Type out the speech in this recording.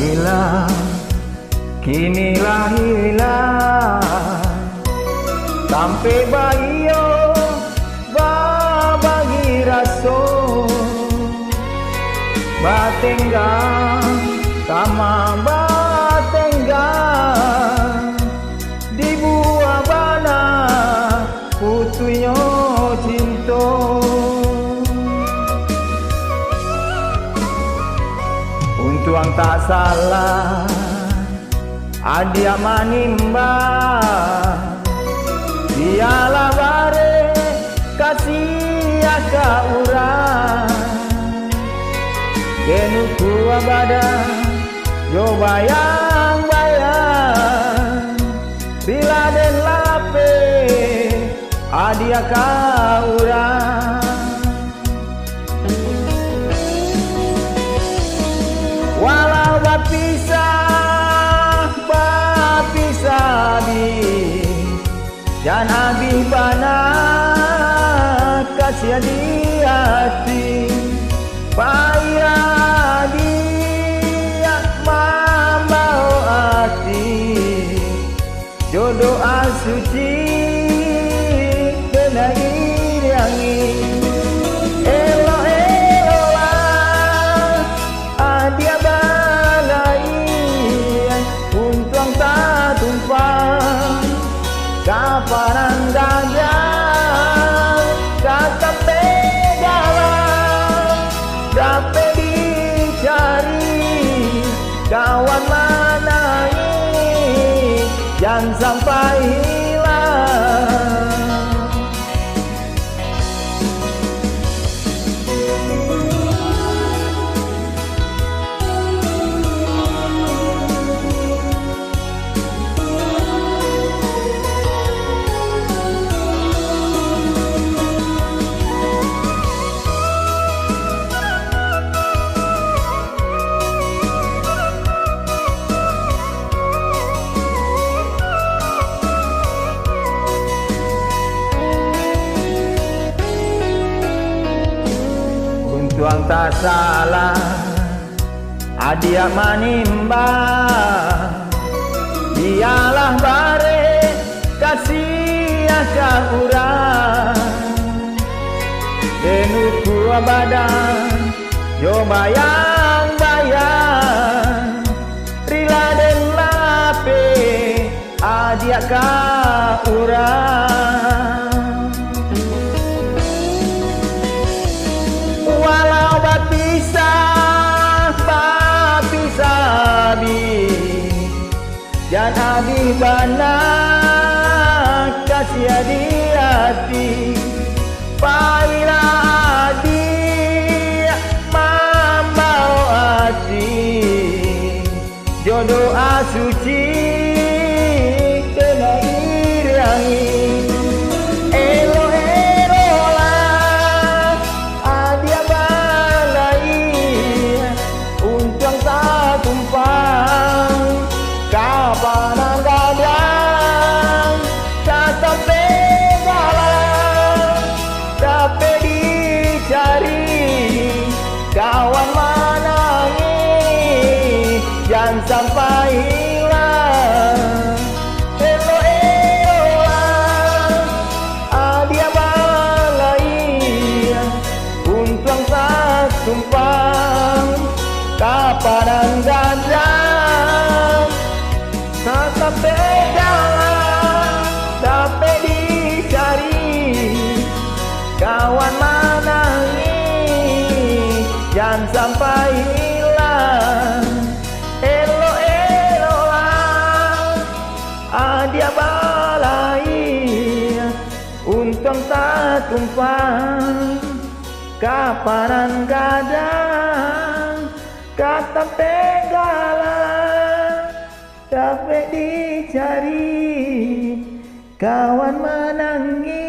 hilang, kinilah hilang. Sampai bayo bagi raso batenggang sama batenggang di buah bana putunya cinta. Untuang tak salah adia manimba, dialah bare kasih aka urang. Kenuku abada yo bayang-bayang, bila den lape adia ka urang. Walau bapisah di dan abih bana kasih di hati payah dia membawa hati jodoh asuci kena iriangi. Adia balai untuang tak tumpang kaparan gajah kata pegalang dapat dicari kawan mana ini jangan sampai hilang. Tuang tak salah adia manimba, dialah bare kasih aka urang. Denuku abadan yo bayang-bayang, rila den lape adia ka urang. Walau bapisah dan abih bana kasih di hati payah dia membawa hati jodoh asuci kena iriangi. Kapanan gadang kata pegalang dapat dicari kawan mana ini jangan sampai hilang. Adia balai untuang tak tumpang kapanan gadang kata pegalang dapat dicari kawan mana ini jangan sampai hilang. Adia balai untuang tak tumpang kapanan gadang kata pegalang dapat dicari kawan menangis